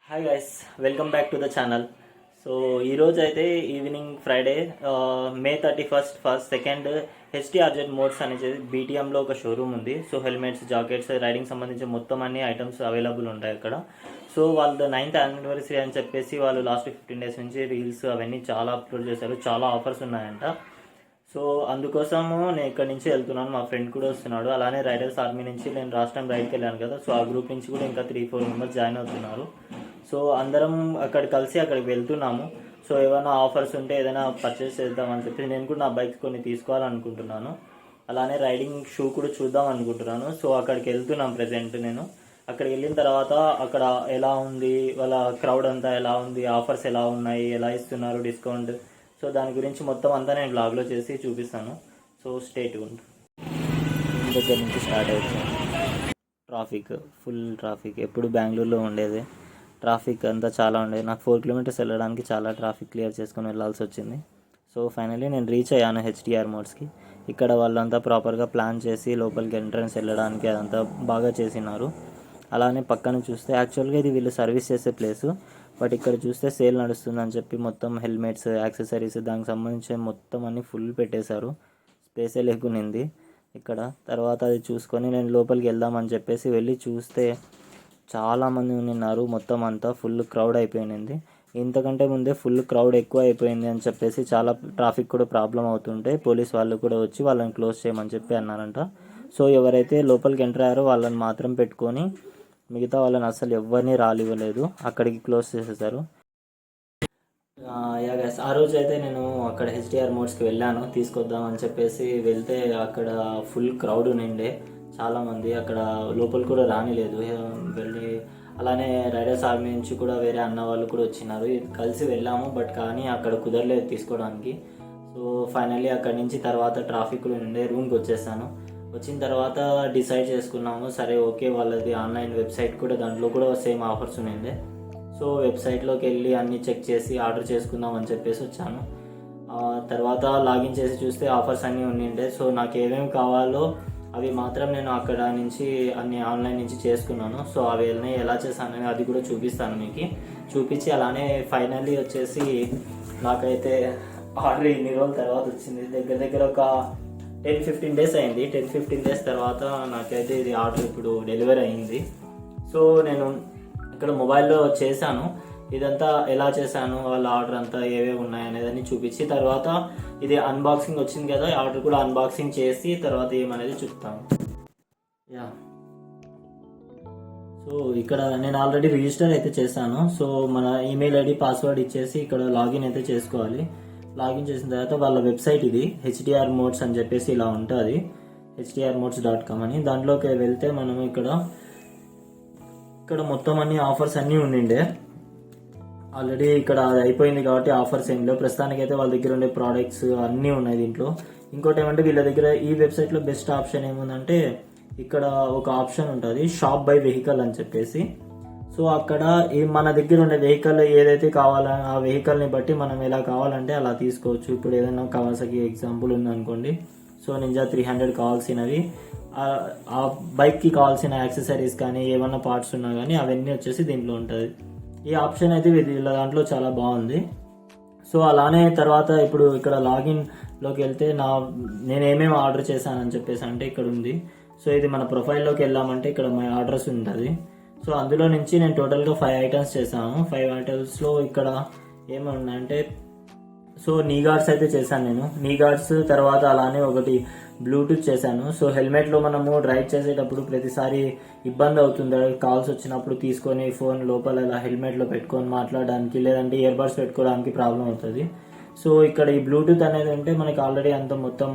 Hi guys, welcome back to the channel. So ఈరోజు అయితే evening Friday మే 31 second హెచ్డిఆర్జెడ్ modes అనేది బీటీఎంలో ఒక షోరూమ్ ఉంది. సో హెల్మెట్స్, జాకెట్స్, రైడింగ్ సంబంధించి మొత్తం అన్ని ఐటమ్స్ అవైలబుల్ ఉంటాయి అక్కడ. సో వాళ్ళ 9th యానివర్సరీ అని చెప్పేసి వాళ్ళు లాస్ట్ 15 days నుంచి రీల్స్ అవన్నీ చాలా అప్లోడ్ చేశారు. చాలా ఆఫర్స్ ఉన్నాయంట. సో అందుకోసము నేను ఇక్కడ నుంచి వెళ్తున్నాను, మా ఫ్రెండ్ కూడా వస్తున్నాడు. అలానే రైడర్స్ ఆర్మీ నుంచి నేను లాస్ట్ టైం రైడ్కి వెళ్ళాను కదా, సో ఆ గ్రూప్ నుంచి కూడా ఇంకా 3-4 మెంబర్స్ జాయిన్ అవుతున్నారు. సో అందరం అక్కడ కలిసి అక్కడికి వెళ్తున్నాము. సో ఏమైనా ఆఫర్స్ ఉంటే ఏదైనా పర్చేస్ చేద్దామని చెప్పి నేను కూడా నా బైక్ కొన్ని తీసుకోవాలనుకుంటున్నాను. అలానే రైడింగ్ షూ కూడా చూద్దాం అనుకుంటున్నాను. సో అక్కడికి వెళ్తున్నాం ప్రజెంట్. నేను అక్కడికి వెళ్ళిన తర్వాత అక్కడ ఎలా ఉంది, వాళ్ళ క్రౌడ్ అంతా ఎలా ఉంది, ఆఫర్స్ ఎలా ఉన్నాయి, ఎలా ఇస్తున్నారు డిస్కౌంట్, సో దాని గురించి మొత్తం అంతా నేను బ్లాగ్లో చేసి చూపిస్తాను. So stay tuned. దగ్గర నుంచి స్టార్ట్ అవుతుంది. ఫుల్ ట్రాఫిక్ ఎప్పుడు బెంగళూరులో ఉండేది. ట్రాఫిక్ అంతా చాలా ఉండేది. నాకు 4 kilometers వెళ్ళడానికి చాలా ట్రాఫిక్ క్లియర్ చేసుకొని వెళ్ళాల్సి వచ్చింది. సో ఫైనలీ నేను రీచ్ అయ్యాను హెచ్డిఆర్ మోడ్స్కి. ఇక్కడ వాళ్ళంతా ప్రాపర్గా ప్లాన్ చేసి లోపలికి ఎంట్రన్స్ వెళ్ళడానికి అదంతా బాగా చేసినారు. అలానే పక్కన చూస్తే యాక్చువల్గా ఇది వీళ్ళు సర్వీస్ చేసే ప్లేసు, బట్ ఇక్కడ చూస్తే సేల్ నడుస్తుందని చెప్పి మొత్తం హెల్మెట్స్, యాక్సెసరీస్, దానికి సంబంధించిన మొత్తం అన్నీ ఫుల్ పెట్టేశారు. స్పేసే లేకునింది ఇక్కడ. తర్వాత అది చూసుకొని నేను లోపలికి వెళ్దామని చెప్పేసి వెళ్ళి చూస్తే చాలామంది ఉన్నారు. మొత్తం అంతా ఫుల్ క్రౌడ్ అయిపోయింది. ఇంతకంటే ముందే ఫుల్ క్రౌడ్ ఎక్కువ అయిపోయింది అని చెప్పేసి చాలా ట్రాఫిక్ కూడా ప్రాబ్లం అవుతుంటే పోలీస్ వాళ్ళు కూడా వచ్చి వాళ్ళని క్లోజ్ చేయమని చెప్పి అన్నారంట. సో ఎవరైతే లోపలికి ఎంటర్ అయ్యారో వాళ్ళని మాత్రం పెట్టుకొని మిగతా వాళ్ళని అసలు ఎవరిని రానివ్వలేదు, అక్కడికి క్లోజ్ చేసేసారు. ఆ రోజు అయితే నేను అక్కడ హెచ్డిఆర్ మోడ్స్కి వెళ్ళాను తీసుకొద్దామని చెప్పేసి వెళ్తే అక్కడ ఫుల్ క్రౌడ్ ఉండే చాలామంది. అక్కడ లోపల కూడా రానిలేదు వెళ్ళి. అలానే రైడర్స్ ఆర్మీ నుంచి కూడా వేరే అన్న వాళ్ళు కూడా వచ్చినారు, కలిసి వెళ్ళాము. బట్ కానీ అక్కడ కుదరలేదు తీసుకోవడానికి. సో ఫైనల్లీ అక్కడి నుంచి తర్వాత ట్రాఫిక్ కూడా ఉండే రూమ్కి వచ్చేసాను. వచ్చిన తర్వాత డిసైడ్ చేసుకున్నాము, సరే ఓకే వాళ్ళది ఆన్లైన్ వెబ్సైట్ కూడా, దాంట్లో కూడా సేమ్ ఆఫర్స్ ఉండే. సో వెబ్సైట్లోకి వెళ్ళి అన్నీ చెక్ చేసి ఆర్డర్ చేసుకుందాం అని చెప్పేసి వచ్చాను. తర్వాత లాగిన్ చేసి చూస్తే ఆఫర్స్ అన్నీ ఉండే. సో నాకు ఏమేమి కావాలో అవి మాత్రం నేను అక్కడ నుంచి అన్ని ఆన్లైన్ నుంచి చేసుకున్నాను. సో అవి ఎలా చేశాను అది కూడా చూపిస్తాను మీకు. చూపించి అలానే ఫైనల్లీ వచ్చేసి నాకైతే ఆర్డర్ ఇన్ని రోజుల తర్వాత వచ్చింది. దగ్గర ఒక 10-15 days అయింది. 10-15 days తర్వాత నాకైతే ఇది ఆర్డర్ ఇప్పుడు డెలివరీ అయింది. సో నేను ఇక్కడ మొబైల్లో చేశాను, ఇదంతా ఎలా చేశాను, వాళ్ళ ఆర్డర్ అంతా ఏవేవి ఉన్నాయి అనేదని చూపించి తర్వాత ఇది అన్బాక్సింగ్ వచ్చింది కదా, ఆర్డర్ కూడా అన్బాక్సింగ్ చేసి తర్వాత ఏమనేది చెప్తాను. సో ఇక్కడ నేను ఆల్రెడీ రిజిస్టర్ అయితే చేశాను. సో మన ఈమెయిల్ ఐడి, పాస్వర్డ్ ఇచ్చేసి ఇక్కడ లాగిన్ అయితే చేసుకోవాలి. లాగిన్ చేసిన తర్వాత వాళ్ళ వెబ్సైట్ ఇది హెచ్డిఆర్ మోడ్స్ అని చెప్పేసి ఇలా ఉంటుంది, hdrmodes.com అని. దాంట్లోకి వెళ్తే మనం ఇక్కడ మొత్తం అన్ని ఆఫర్స్ అన్నీ ఉండిండే. ఆల్రెడీ ఇక్కడ అది అయిపోయింది కాబట్టి ఆఫర్స్ ఏం లేవు ప్రస్తుతానికైతే. వాళ్ళ దగ్గర ఉండే ప్రోడక్ట్స్ అన్నీ ఉన్నాయి దీంట్లో. ఇంకోటి ఏమంటే వీళ్ళ దగ్గర ఈ వెబ్సైట్లో బెస్ట్ ఆప్షన్ ఏముందంటే ఇక్కడ ఒక ఆప్షన్ ఉంటుంది, షాప్ బై వెహికల్ అని చెప్పేసి. సో అక్కడ మన దగ్గర ఉండే వెహికల్ ఏదైతే కావాలో ఆ వెహికల్ని బట్టి మనం ఎలా కావాలంటే అలా తీసుకోవచ్చు. ఇప్పుడు ఏదైనా కవాసాకి ఎగ్జాంపుల్ ఉందనుకోండి, సో నింజా 300 కావాల్సినవి, ఆ బైక్కి కావాల్సిన యాక్సెసరీస్ కానీ ఏమన్నా పార్ట్స్ ఉన్నా కానీ అవన్నీ వచ్చేసి దీంట్లో ఉంటుంది. ఈ ఆప్షన్ అయితే వీళ్ళ దాంట్లో చాలా బాగుంది. సో అలానే తర్వాత ఇప్పుడు ఇక్కడ లాగిన్లోకి వెళ్తే నేను ఏమేమి ఆర్డర్ చేశానని చెప్పేసి అంటే ఇక్కడ ఉంది. సో ఇది మన ప్రొఫైల్లోకి వెళ్ళామంటే ఇక్కడ మై ఆర్డర్స్ ఉంటుంది. సో అందులో నుంచి నేను టోటల్గా 5 items చేశాను. 5 items ఇక్కడ ఏమన్నా ఉన్నాయంటే, సో నీ గార్డ్స్ అయితే చేశాను నేను. నీ గార్డ్స్ తర్వాత అలానే ఒకటి బ్లూటూత్ చేశాను. సో హెల్మెట్లో మనము డ్రైవ్ చేసేటప్పుడు ప్రతిసారి ఇబ్బంది అవుతుంది, కాల్స్ వచ్చినప్పుడు తీసుకొని ఫోన్ లోపల ఇలా హెల్మెట్లో పెట్టుకొని మాట్లాడడానికి, లేదంటే ఇయర్ బడ్స్ పెట్టుకోవడానికి ప్రాబ్లం అవుతుంది. సో ఇక్కడ ఈ బ్లూటూత్ అనేది ఉంటే మనకి ఆల్రెడీ అంత మొత్తం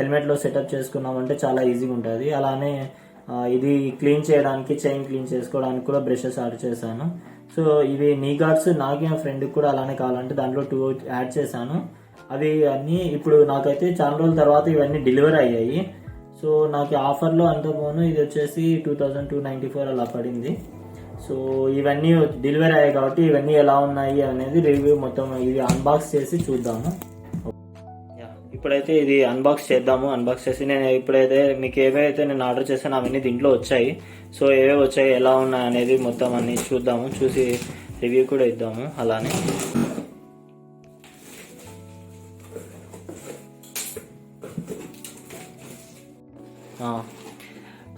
హెల్మెట్లో సెటప్ చేసుకున్నామంటే చాలా ఈజీగా ఉంటుంది. అలానే ఇది క్లీన్ చేయడానికి, చైన్ క్లీన్ చేసుకోవడానికి కూడా బ్రషెస్ ఆర్డర్ చేశాను. సో ఇవి నీ గార్డ్స్ నాకు మా ఫ్రెండ్కి కూడా అలానే కావాలంటే దాంట్లో 2 యాడ్ చేశాను. అవి అన్నీ ఇప్పుడు నాకైతే చాలా రోజుల తర్వాత ఇవన్నీ డెలివరీ అయ్యాయి. సో నాకు ఆఫర్లో అంత పోను ఇది వచ్చేసి 2294 అలా పడింది. సో ఇవన్నీ డెలివరీ అయ్యాయి కాబట్టి ఇవన్నీ ఎలా ఉన్నాయి అనేది రివ్యూ మొత్తం ఇది అన్బాక్స్ చేసి చూద్దాము. ఇప్పుడైతే ఇది అన్బాక్స్ చేద్దాము. అన్బాక్స్ చేసి నేను ఇప్పుడైతే మీకు ఏవైతే నేను ఆర్డర్ చేశానో అవన్నీ దీంట్లో వచ్చాయి. సో ఏవే వచ్చాయి, ఎలా ఉన్నాయి అనేది మొత్తం అన్నీ చూద్దాము, చూసి రివ్యూ కూడా ఇద్దాము. అలానే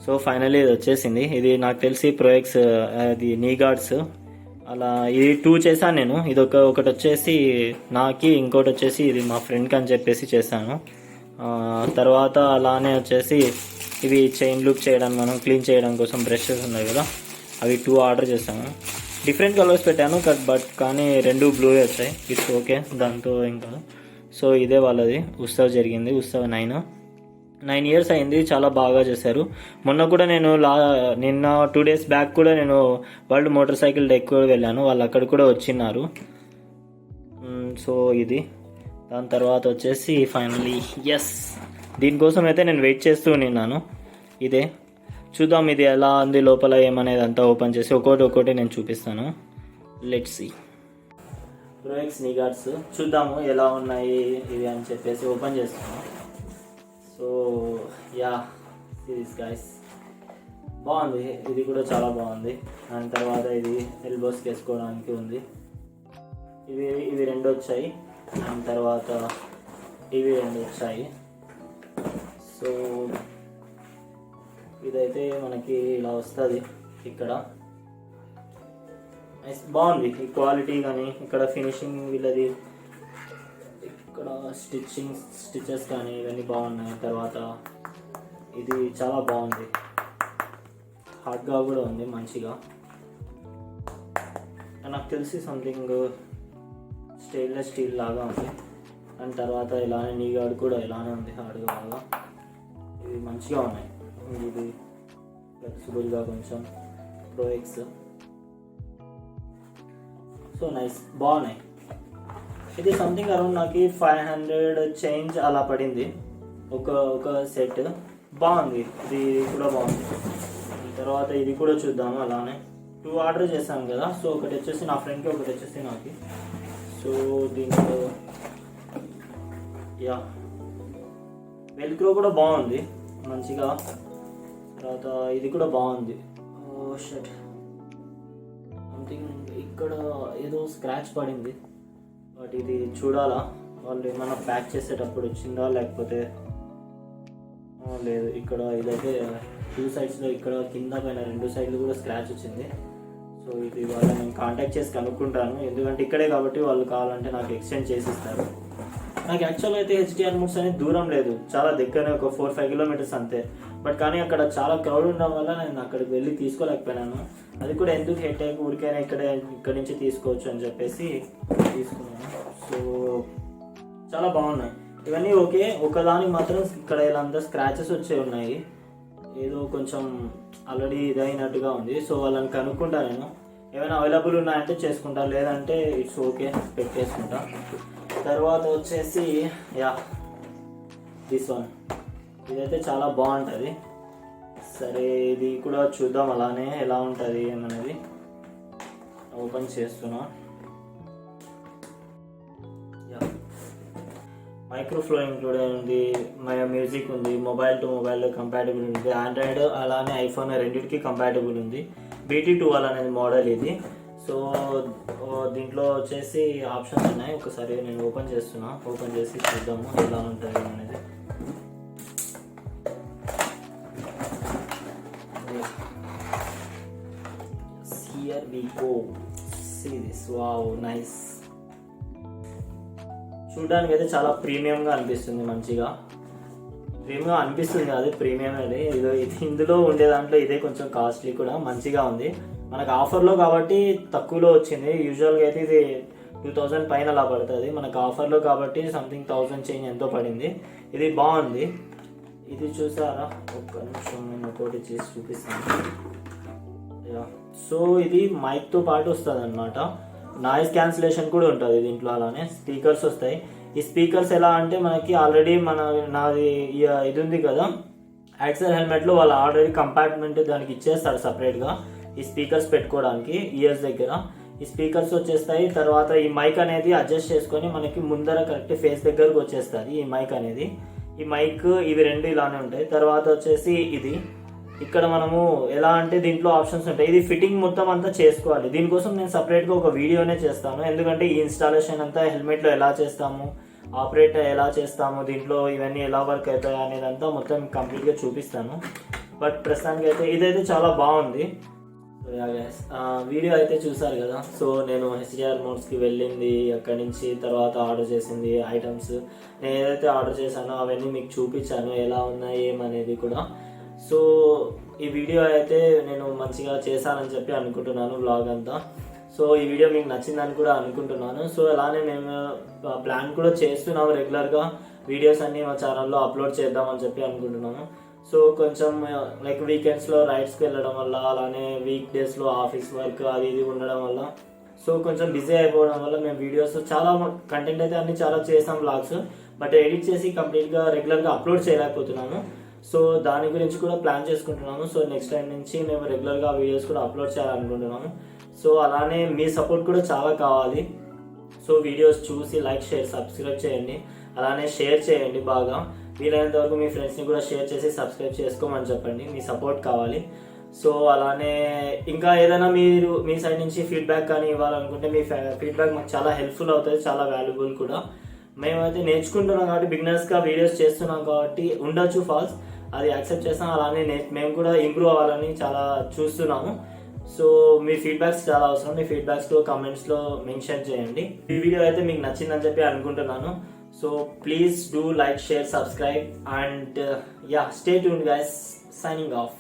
సో ఫైనల్లీ ఇది వచ్చేసింది. ఇది నాకు తెలిసి ప్రోఎక్స్, అది నీ గార్డ్స్. అలా ఇది 2 చేశాను నేను. ఇది ఒకటి వచ్చేసి నాకి, ఇంకోటి వచ్చేసి ఇది మా ఫ్రెండ్కి అని చెప్పేసి చేశాను. తర్వాత అలానే వచ్చేసి ఇవి చైన్ లూప్ చేయడానికి, మనం క్లీన్ చేయడం కోసం బ్రషెస్ ఉన్నాయి కదా, అవి 2 ఆర్డర్ చేశాను. డిఫరెంట్ కలర్స్ పెట్టాను కానీ 2 బ్లూ వచ్చాయి. ఇట్స్ ఓకే, దాంతో ఇంకా. సో ఇదే వాళ్ళది ఉత్సవ్ జరిగింది. ఉత్సవ్ 9 ఇయర్స్ అయింది. చాలా బాగా చేశారు. మొన్న కూడా నేను నిన్న 2 days బ్యాక్ కూడా నేను వరల్డ్ మోటార్ సైకిల్ డెక్ కూడా వెళ్ళాను. వాళ్ళు అక్కడ కూడా వచ్చిన్నారు. సో ఇది దాని తర్వాత వచ్చేసి ఫైనలీ ఎస్, దీనికోసం అయితే నేను వెయిట్ చేస్తూ ఉన్నాను. ఇదే చూద్దాం ఇది ఎలా ఉంది, లోపల ఏమనేది అంతా ఓపెన్ చేసి ఒక్కోటి నేను చూపిస్తాను. Let's see. ప్రోఎక్స్ నీ గార్డ్స్ చూద్దాము ఎలా ఉన్నాయి ఇవి అని చెప్పేసి ఓపెన్ చేస్తాను. సో యా, సిరీస్ గైస్, బాగుంది. ఇది కూడా చాలా బాగుంది. దాని తర్వాత ఇది ఎల్బోస్కి వేసుకోవడానికి ఉంది. ఇవి 2 వచ్చాయి. దాని తర్వాత ఇవి 2 వచ్చాయి. సో ఇదైతే మనకి ఇలా వస్తుంది. ఇక్కడ బాగుంది ఈ క్వాలిటీ కానీ, ఇక్కడ ఫినిషింగ్ వీళ్ళది, ఇక్కడ స్టిచెస్ కానీ ఇవన్నీ బాగున్నాయి. తర్వాత ఇది చాలా బాగుంది, హార్డ్గా కూడా ఉంది మంచిగా. నాకు తెలిసి సంథింగ్ స్టెయిన్లెస్ స్టీల్ లాగా ఉంది. దాని తర్వాత ఇలానే నీ గార్డ్ కూడా ఇలానే ఉంది, హార్డ్గా బాగా. ఇవి మంచిగా ఉన్నాయి. ఇది ఫ్లెక్సిబుల్గా కొంచెం ప్రోఎక్స్. సో నైస్, బాగున్నాయి. ఇది సంథింగ్ అరౌండ్ నాకు 500 చేంజ్ అలా పడింది ఒక సెట్. బాగుంది, ఇది కూడా బాగుంది. తర్వాత ఇది కూడా చూద్దాము. అలానే 2 ఆర్డర్ చేశాను కదా. సో ఒకటి వచ్చేసి నా ఫ్రెండ్కి, ఒకటి వచ్చేసి నాకు. సో దీంట్లో యా, వెల్క్రో కూడా బాగుంది మంచిగా. తర్వాత ఇది కూడా బాగుంది. షట్, సంథింగ్ ఇక్కడ ఏదో స్క్రాచ్ పడింది, బట్ ఇది చూడాలా వాళ్ళు ఏమైనా ప్యాక్ చేసేటప్పుడు వచ్చిందా లేకపోతే లేదు. ఇక్కడ ఇదైతే 2 sides ఇక్కడ కింద పైన 2 sides కూడా స్క్రాచ్ వచ్చింది. సో ఇది వాళ్ళని నేను కాంటాక్ట్ చేసి కనుక్కుంటాను, ఎందుకంటే ఇక్కడే కాబట్టి వాళ్ళు కావాలంటే నాకు ఎక్స్టెండ్ చేసి ఇస్తారు. నాకు యాక్చువల్గా అయితే హెచ్డిఆర్ మూడ్స్ అనేది దూరం లేదు, చాలా దగ్గరనే, ఒక 4-5 kilometers అంతే. బట్ కానీ అక్కడ చాలా క్రౌడ్ ఉండడం వల్ల నేను అక్కడికి వెళ్ళి తీసుకోలేకపోయినాను. అది కూడా ఎందుకు హెడ్ ఊరికైనా ఇక్కడి నుంచి తీసుకోవచ్చు అని చెప్పేసి తీసుకున్నాను. సో చాలా బాగున్నాయి ఇవన్నీ. ఓకే, ఒకదానికి మాత్రం ఇక్కడ ఇలా అంతా స్క్రాచెస్ వచ్చే ఉన్నాయి, ఏదో కొంచెం ఆల్రెడీ ఇదైనట్టుగా ఉంది. సో వాళ్ళని కనుక్కుంటా నేను, ఏమైనా అవైలబుల్ ఉన్నాయంటే చేసుకుంటా, లేదంటే ఇట్స్ ఓకే పెట్టేసుకుంటా. తర్వాత వచ్చేసి యా, దిస్ వన్, ఇదైతే చాలా బాగుంటుంది. సరే ఇది కూడా చూద్దాం అలానే ఎలా ఉంటుంది ఏమనేది. ఓపెన్ చేస్తున్నా. యా, మైక్రోఫ్లో ఇంక్లూడ్ ఉంది, మ్యూజిక్ ఉంది, మొబైల్ టు మొబైల్ కంపాటబుల్ ఉంది, ఆండ్రాయిడ్ అలానే ఐఫోన్ రెండింటికి కంపాటబుల్ ఉంది. BT2 అనేది మోడల్ ఇది. సో దీంట్లో వచ్చేసి ఆప్షన్స్ ఉన్నాయి. ఒకసారి నేను ఓపెన్ చేస్తున్నా, ఓపెన్ చేసి చూద్దాము ఎలా ఉంటుంది అనేది. Here we go. See this. Wow, nice. చూడడానికి అయితే చాలా ప్రీమియంగా అనిపిస్తుంది, మంచిగా ప్రీమియంగా అనిపిస్తుంది. అది ప్రీమియం అది. ఇందులో ఉండే దాంట్లో ఇదే కొంచెం కాస్ట్లీ కూడా, మంచిగా ఉంది. మనకు ఆఫర్లో కాబట్టి తక్కువలో వచ్చింది. యూజువల్గా అయితే ఇది 2000 పైన అలా పడుతుంది, మనకు ఆఫర్లో కాబట్టి సంథింగ్ 1000 చేంజ్ ఎంతో పడింది. ఇది బాగుంది. ఇది చూసారా, ఒక్క నిమిషం నేను ఒకటి చేసి చూపిస్తాను. సో ఇది మైక్తో పాటు వస్తుంది అనమాట. నాయిస్ క్యాన్సిలేషన్ కూడా ఉంటుంది దీంట్లో. అలానే స్పీకర్స్ వస్తాయి. ఈ స్పీకర్స్ ఎలా అంటే మనకి ఆల్రెడీ నాది ఇది ఉంది కదా యాక్సెల్ హెల్మెట్లో, వాళ్ళు ఆల్రెడీ కంపార్ట్మెంట్ దానికి ఇచ్చేస్తారు సపరేట్గా ఈ స్పీకర్స్ పెట్టుకోవడానికి ఇయర్స్ దగ్గర. ఈ స్పీకర్స్ వచ్చేస్తాయి. తర్వాత ఈ మైక్ అనేది అడ్జస్ట్ చేసుకొని మనకి ముందర కరెక్ట్ ఫేస్ దగ్గరకు వచ్చేస్తుంది ఈ మైక్ అనేది. ఈ మైక్ ఇవి రెండు ఇలానే ఉంటాయి. తర్వాత వచ్చేసి ఇది ఇక్కడ మనము ఎలా అంటే దీంట్లో ఆప్షన్స్ ఉంటాయి. ఇది ఫిట్టింగ్ మొత్తం అంతా చేసుకోవాలి. దీనికోసం నేను సపరేట్గా ఒక వీడియోనే చేస్తాను. ఎందుకంటే ఈ ఇన్స్టాలేషన్ అంతా హెల్మెట్లో ఎలా చేస్తాము, ఆపరేట్ ఎలా చేస్తాము, దీంట్లో ఇవన్నీ ఎలా వర్క్ అవుతాయి అనేది అంతా మొత్తం కంప్లీట్గా చూపిస్తాను. బట్ ప్రస్తుతానికి అయితే ఇదైతే చాలా బాగుంది. వీడియో అయితే చూసారు కదా. సో నేను హెచ్డిఆర్ మోడ్స్కి వెళ్ళింది, అక్కడి నుంచి తర్వాత ఆర్డర్ చేసింది ఐటమ్స్, నేను ఏదైతే ఆర్డర్ చేశానో అవన్నీ మీకు చూపించాను ఎలా ఉన్నాయి ఏమనేది కూడా. సో ఈ వీడియో అయితే నేను మంచిగా చేశానని చెప్పి అనుకుంటున్నాను వ్లాగ్ అంతా. సో ఈ వీడియో మీకు నచ్చిందని కూడా అనుకుంటున్నాను. సో అలానే మేము ప్లాన్ కూడా చేస్తున్నాము, రెగ్యులర్గా వీడియోస్ అన్నీ మా ఛానల్లో అప్లోడ్ చేద్దామని చెప్పి అనుకుంటున్నాను. సో కొంచెం లైక్ వీకెండ్స్లో రైడ్స్కి వెళ్ళడం వల్ల, అలానే వీక్ డేస్లో ఆఫీస్ వర్క్ అది ఇది ఉండడం వల్ల సో కొంచెం బిజీ అయిపోవడం వల్ల మేము వీడియోస్ చాలా కంటెంట్ అయితే అన్ని చాలా చేసాం వ్లాగ్స్, బట్ ఎడిట్ చేసి కంప్లీట్గా రెగ్యులర్గా అప్లోడ్ చేయలేకపోతున్నాను. సో దాని గురించి కూడా ప్లాన్ చేసుకుంటున్నాము. సో నెక్స్ట్ టైం నుంచి మేము రెగ్యులర్గా వీడియోస్ కూడా అప్లోడ్ చేయాలనుకుంటున్నాము. సో అలానే మీ సపోర్ట్ కూడా చాలా కావాలి. సో వీడియోస్ చూసి లైక్, షేర్, సబ్స్క్రైబ్ చేయండి. అలానే షేర్ చేయండి బాగా, వీలైనంత వరకు మీ ఫ్రెండ్స్ని కూడా షేర్ చేసి సబ్స్క్రైబ్ చేసుకోమని చెప్పండి. మీ సపోర్ట్ కావాలి. సో అలానే ఇంకా ఏదైనా మీరు మీ సైడ్ నుంచి ఫీడ్బ్యాక్ కానీ ఇవ్వాలనుకుంటే మీ ఫీడ్బ్యాక్ మాకు చాలా హెల్ప్ఫుల్ అవుతుంది, చాలా వాల్యుబుల్ కూడా. మేమైతే నేర్చుకుంటున్నాం కాబట్టి, బిగినర్స్గా వీడియోస్ చేస్తున్నాం కాబట్టి ఉండొచ్చు ఫాల్స్, అది యాక్సెప్ట్ చేస్తాం. అలానే మేము కూడా ఇంప్రూవ్ అవ్వాలని చాలా చూస్తున్నాము. సో మీ ఫీడ్బ్యాక్స్ చాలా అవసరం. మీ ఫీడ్బ్యాక్స్లో కమెంట్స్లో మెన్షన్ చేయండి. ఈ వీడియో అయితే మీకు నచ్చిందని చెప్పి అనుకుంటున్నాను. So please do like, share, subscribe and stay tuned guys. Signing off.